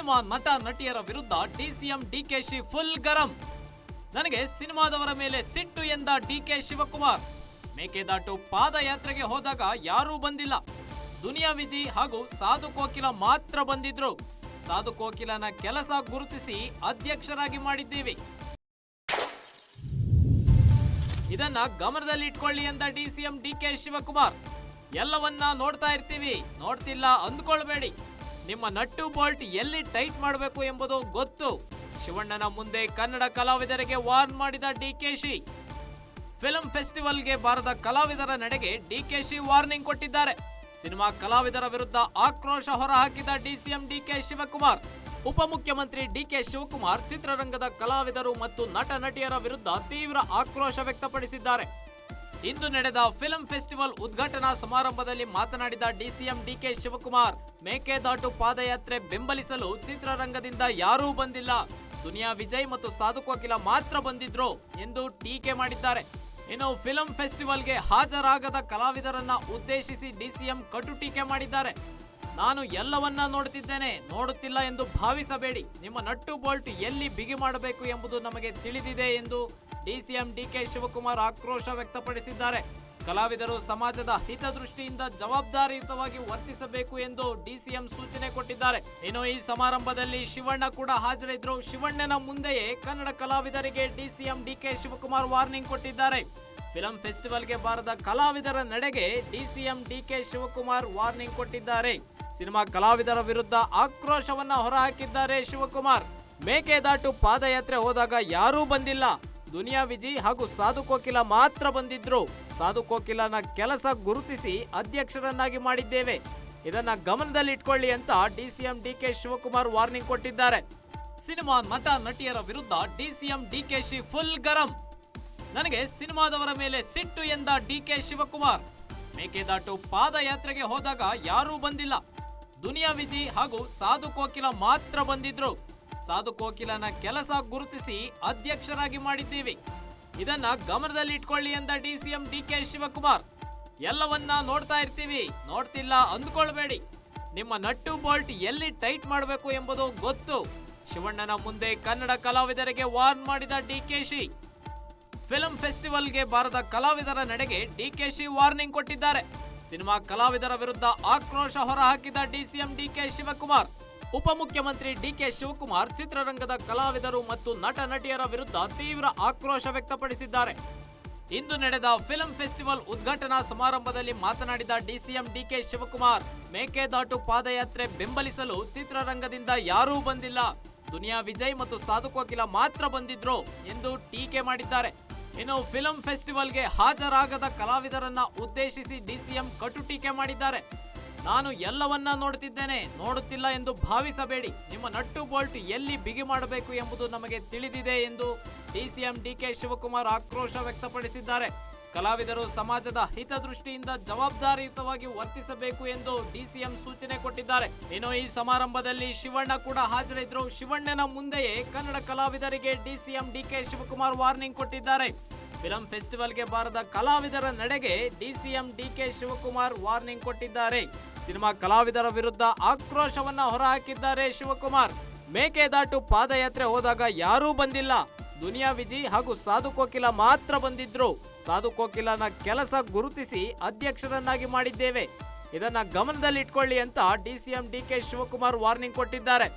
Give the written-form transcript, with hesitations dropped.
Cinema ನಟ ನಟಿಯರ ವಿರುದ್ಧ DCM DKShi full ಗರಂ. ನನಗೆ ಸಿನಿಮಾದವರ ಮೇಲೆ ಸಿಟ್ಟು ಎಂದ ಡಿಕೆ ಶಿವಕುಮಾರ್. ಮೇಕೆದಾಟು ಪಾದಯಾತ್ರೆಗೆ ಹೋದಾಗ ಯಾರೂ ಬಂದಿಲ್ಲ. ದುನಿಯಾ ವಿಜಿ ಹಾಗೂ ಸಾಧು ಕೋಕಿಲ ಮಾತ್ರ ಬಂದಿದ್ರು. ಸಾಧು ಕೋಕಿಲನ ಕೆಲಸ ಗುರುತಿಸಿ ಅಧ್ಯಕ್ಷರಾಗಿ ಮಾಡಿದ್ದೀವಿ. ಇದನ್ನ ಗಮನದಲ್ಲಿಟ್ಕೊಳ್ಳಿ ಎಂದ ಡಿಸಿಎಂ ಡಿಕೆ ಶಿವಕುಮಾರ್. ಎಲ್ಲವನ್ನ ನೋಡ್ತಾ ಇರ್ತೀವಿ, ನೋಡ್ತಿಲ್ಲ ಅಂದ್ಕೊಳ್ಬೇಡಿ. ನಿಮ್ಮ ನಟ್ಟು ಬೋಲ್ಟ್ ಎಲ್ಲಿ ಟೈಟ್ ಮಾಡಬೇಕು ಎಂಬುದು ಗೊತ್ತು. ಶಿವಣ್ಣನ ಮುಂದೆ ಕನ್ನಡ ಕಲಾವಿದರಿಗೆ ವಾರ್ನ್ ಮಾಡಿದ ಡಿಕೆಶಿ. ಫಿಲ್ಮ್ ಫೆಸ್ಟಿವಲ್ಗೆ ಬಾರದ ಕಲಾವಿದರ ನಡೆಗೆ ಡಿಕೆಶಿ ವಾರ್ನಿಂಗ್ ಕೊಟ್ಟಿದ್ದಾರೆ. ಸಿನಿಮಾ ಕಲಾವಿದರ ವಿರುದ್ಧ ಆಕ್ರೋಶ ಹೊರಹಾಕಿದ ಡಿಸಿಎಂ ಡಿಕೆ ಶಿವಕುಮಾರ್. ಉಪಮುಖ್ಯಮಂತ್ರಿ ಡಿಕೆ ಶಿವಕುಮಾರ್ ಚಿತ್ರರಂಗದ ಕಲಾವಿದರು ಮತ್ತು ನಟ ನಟಿಯರ ವಿರುದ್ಧ ತೀವ್ರ ಆಕ್ರೋಶ ವ್ಯಕ್ತಪಡಿಸಿದ್ದಾರೆ. ಇಂದು ನಡೆದ ಫಿಲ್ಮ್ ಫೆಸ್ಟಿವಲ್ ಉದ್ಘಾಟನಾ ಸಮಾರಂಭದಲ್ಲಿ ಮಾತನಾಡಿದ ಡಿಸಿಎಂ ಡಿಕೆ ಶಿವಕುಮಾರ್, ಮೇಕೆದಾಟು ಪಾದಯಾತ್ರೆ ಬೆಂಬಲಿಸಲು ಚಿತ್ರರಂಗದಿಂದ ಯಾರೂ ಬಂದಿಲ್ಲ. ದುನಿಯಾ ವಿಜಯ್ ಮತ್ತು ಸಾಧು ಕೋಕಿಲ ಮಾತ್ರ ಬಂದಿದ್ರು ಎಂದು ಟೀಕೆ ಮಾಡಿದ್ದಾರೆ. ಇನ್ನು ಫಿಲ್ಮ್ ಫೆಸ್ಟಿವಲ್ಗೆ ಹಾಜರಾಗದ ಕಲಾವಿದರನ್ನ ಉದ್ದೇಶಿಸಿ ಡಿಸಿಎಂ ಕಟು ಟೀಕೆ ಮಾಡಿದ್ದಾರೆ. ನಾನು ಎಲ್ಲವನ್ನ ನೋಡುತ್ತಿದ್ದೇನೆ, ನೋಡುತ್ತಿಲ್ಲ ಎಂದು ಭಾವಿಸಬೇಡಿ. ನಿಮ್ಮ ನಟ್ಟು ಬೋಲ್ಟ್ ಎಲ್ಲಿ ಬಿಗಿ ಮಾಡಬೇಕು ಎಂಬುದು ನಮಗೆ ತಿಳಿದಿದೆ ಎಂದು ಡಿಸಿಎಂ ಡಿಕೆ ಶಿವಕುಮಾರ್ ಆಕ್ರೋಶ ವ್ಯಕ್ತಪಡಿಸಿದ್ದಾರೆ. ಕಲಾವಿದರು ಸಮಾಜದ ಹಿತದೃಷ್ಟಿಯಿಂದ ಜವಾಬ್ದಾರಿಯುತವಾಗಿ ವರ್ತಿಸಬೇಕು ಎಂದು ಡಿಸಿಎಂ ಸೂಚನೆ ಕೊಟ್ಟಿದ್ದಾರೆ. ಇನ್ನು ಈ ಸಮಾರಂಭದಲ್ಲಿ ಶಿವಣ್ಣ ಕೂಡ ಹಾಜರಿದ್ರು. ಶಿವಣ್ಣನ ಮುಂದೆಯೇ ಕನ್ನಡ ಕಲಾವಿದರಿಗೆ ಡಿಸಿಎಂ ಡಿಕೆ ಶಿವಕುಮಾರ್ ವಾರ್ನಿಂಗ್ ಕೊಟ್ಟಿದ್ದಾರೆ. ಫಿಲ್ಮ್ ಫೆಸ್ಟಿವಲ್ಗೆ ಬಾರದ ಕಲಾವಿದರ ನಡೆಗೆ ಡಿಸಿಎಂ ಡಿಕೆ ಶಿವಕುಮಾರ್ ವಾರ್ನಿಂಗ್ ಕೊಟ್ಟಿದ್ದಾರೆ. ಸಿನಿಮಾ ಕಲಾವಿದರ ವಿರುದ್ಧ ಆಕ್ರೋಶವನ್ನ ಹೊರಹಾಕಿದ್ದಾರೆ ಶಿವಕುಮಾರ್. ಮೇಕೆದಾಟು ಪಾದಯಾತ್ರೆ ಹೋದಾಗ ಯಾರೂ ಬಂದಿಲ್ಲ. ದುನಿಯಾ ವಿಜಿ ಹಾಗೂ ಸಾಧು ಕೋಕಿಲ ಮಾತ್ರ ಬಂದಿದ್ರು. ಸಾಧು ಕೋಕಿಲನ ಕೆಲಸ ಗುರುತಿಸಿ ಅಧ್ಯಕ್ಷರನ್ನಾಗಿ ಮಾಡಿದ್ದೇವೆ. ಇದನ್ನ ಗಮನದಲ್ಲಿಟ್ಕೊಳ್ಳಿ ಅಂತ ಡಿಸಿಎಂ ಡಿಕೆ ಶಿವಕುಮಾರ್ ವಾರ್ನಿಂಗ್ ಕೊಟ್ಟಿದ್ದಾರೆ. ಸಿನಿಮಾ ನಟ ನಟಿಯರ ವಿರುದ್ಧ ಡಿಸಿಎಂ ಡಿಕೆಶಿ ಫುಲ್ ಗರಂ. ನನಗೆ ಸಿನಿಮಾದವರ ಮೇಲೆ ಸಿಟ್ಟು ಎಂದ ಡಿಕೆ ಶಿವಕುಮಾರ್. ಮೇಕೆದಾಟು ಪಾದಯಾತ್ರೆಗೆ ಹೋದಾಗ ಯಾರೂ ಬಂದಿಲ್ಲ. ದುನಿಯಾ ವಿಜಿ ಹಾಗೂ ಸಾಧು ಕೋಕಿಲ ಮಾತ್ರ ಬಂದಿದ್ರು. ಸಾಧು ಕೋಕಿಲನ ಕೆಲಸ ಗುರುತಿಸಿ ಅಧ್ಯಕ್ಷರಾಗಿ ಮಾಡಿದ್ದೀವಿ. ಇದನ್ನ ಗಮನದಲ್ಲಿಟ್ಕೊಳ್ಳಿ ಎಂದ ಡಿಸಿಎಂ ಡಿಕೆ ಶಿವಕುಮಾರ್. ಎಲ್ಲವನ್ನ ನೋಡ್ತಾ ಇರ್ತೀವಿ, ನೋಡ್ತಿಲ್ಲ ಅಂದ್ಕೊಳ್ಬೇಡಿ. ನಿಮ್ಮ ನಟ್ಟು ಬೋಲ್ಟ್ ಎಲ್ಲಿ ಟೈಟ್ ಮಾಡಬೇಕು ಎಂಬುದು ಗೊತ್ತು. ಶಿವಣ್ಣನ ಮುಂದೆ ಕನ್ನಡ ಕಲಾವಿದರಿಗೆ ವಾರ್ನ್ ಮಾಡಿದ ಡಿಕೆಶಿ. ಫಿಲ್ಮ್ ಫೆಸ್ಟಿವಲ್ಗೆ ಬಾರದ ಕಲಾವಿದರ ನಡೆಗೆ ಡಿಕೆಶಿ ವಾರ್ನಿಂಗ್ ಕೊಟ್ಟಿದ್ದಾರೆ. ಸಿನಿಮಾ ಕಲಾವಿದರ ವಿರುದ್ಧ ಆಕ್ರೋಶ ಹೊರಹಾಕಿದ ಡಿಸಿಎಂ ಡಿಕೆ ಶಿವಕುಮಾರ್. ಉಪಮುಖ್ಯಮಂತ್ರಿ ಡಿಕೆ ಶಿವಕುಮಾರ್ ಚಿತ್ರರಂಗದ ಕಲಾವಿದರು ಮತ್ತು ನಟ ನಟಿಯರ ವಿರುದ್ಧ ತೀವ್ರ ಆಕ್ರೋಶ ವ್ಯಕ್ತಪಡಿಸಿದ್ದಾರೆ. ಇಂದು ನಡೆದ ಫಿಲ್ಮ್ ಫೆಸ್ಟಿವಲ್ ಉದ್ಘಾಟನಾ ಸಮಾರಂಭದಲ್ಲಿ ಮಾತನಾಡಿದ ಡಿಸಿಎಂ ಡಿಕೆ ಶಿವಕುಮಾರ್, ಮೇಕೆದಾಟು ಪಾದಯಾತ್ರೆ ಬೆಂಬಲಿಸಲು ಚಿತ್ರರಂಗದಿಂದ ಯಾರೂ ಬಂದಿಲ್ಲ. ದುನಿಯಾ ವಿಜಯ್ ಮತ್ತು ಸಾಧು ಕೋಕಿಲ ಮಾತ್ರ ಬಂದಿದ್ರು ಎಂದು ಟೀಕೆ ಮಾಡಿದ್ದಾರೆ. ಇನ್ನು ಫಿಲ್ಮ್ ಫೆಸ್ಟಿವಲ್ಗೆ ಹಾಜರಾಗದ ಕಲಾವಿದರನ್ನ ಉದ್ದೇಶಿಸಿ ಡಿಸಿಎಂ ಕಟು ಟೀಕೆ ಮಾಡಿದ್ದಾರೆ. ನಾನು ಎಲ್ಲವನ್ನ ನೋಡುತ್ತಿದ್ದೇನೆ, ನೋಡುತ್ತಿಲ್ಲ ಎಂದು ಭಾವಿಸಬೇಡಿ. ನಿಮ್ಮ ನಟ್ಟು ಬೋಲ್ಟ್ ಎಲ್ಲಿ ಬಿಗಿ ಮಾಡಬೇಕು ಎಂಬುದು ನಮಗೆ ತಿಳಿದಿದೆ ಎಂದು ಡಿಸಿಎಂ ಡಿಕೆ ಶಿವಕುಮಾರ್ ಆಕ್ರೋಶ ವ್ಯಕ್ತಪಡಿಸಿದ್ದಾರೆ. ಕಲಾವಿದರು ಸಮಾಜದ ಹಿತದೃಷ್ಟಿಯಿಂದ ಜವಾಬ್ದಾರಿಯುತವಾಗಿ ವರ್ತಿಸಬೇಕು ಎಂದು ಡಿಸಿಎಂ ಸೂಚನೆ ಕೊಟ್ಟಿದ್ದಾರೆ. ಇನ್ನು ಈ ಸಮಾರಂಭದಲ್ಲಿ ಶಿವಣ್ಣ ಕೂಡ ಹಾಜರಿದ್ರು. ಶಿವಣ್ಣನ ಮುಂದೆಯೇ ಕನ್ನಡ ಕಲಾವಿದರಿಗೆ ಡಿಸಿಎಂ ಡಿಕೆ ಶಿವಕುಮಾರ್ ವಾರ್ನಿಂಗ್ ಕೊಟ್ಟಿದ್ದಾರೆ. ಫಿಲ್ಮ್ ಫೆಸ್ಟಿವಲ್ಗೆ ಬಾರದ ಕಲಾವಿದರ ನಡೆಗೆ ಡಿಸಿಎಂ ಡಿಕೆ ಶಿವಕುಮಾರ್ ವಾರ್ನಿಂಗ್ ಕೊಟ್ಟಿದ್ದಾರೆ. ಸಿನಿಮಾ ಕಲಾವಿದರ ವಿರುದ್ಧ ಆಕ್ರೋಶವನ್ನ ಹೊರಹಾಕಿದ್ದಾರೆ ಶಿವಕುಮಾರ್. ಮೇಕೆದಾಟು ಪಾದಯಾತ್ರೆ ಹೋದಾಗ ಯಾರೂ ಬಂದಿಲ್ಲ. ದುನಿಯಾ ವಿಜಿ ಹಾಗೂ ಸಾಧು ಕೋಕಿಲ ಮಾತ್ರ ಬಂದಿದ್ರು. ಸಾಧು ಕೋಕಿಲನ ಕೆಲಸ ಗುರುತಿಸಿ ಅಧ್ಯಕ್ಷರನ್ನಾಗಿ ಮಾಡಿದ್ದೇವೆ. ಇದನ್ನ ಗಮನದಲ್ಲಿಟ್ಕೊಳ್ಳಿ ಅಂತ ಡಿಸಿಎಂ ಡಿಕೆ ಶಿವಕುಮಾರ್ ವಾರ್ನಿಂಗ್ ಕೊಟ್ಟಿದ್ದಾರೆ.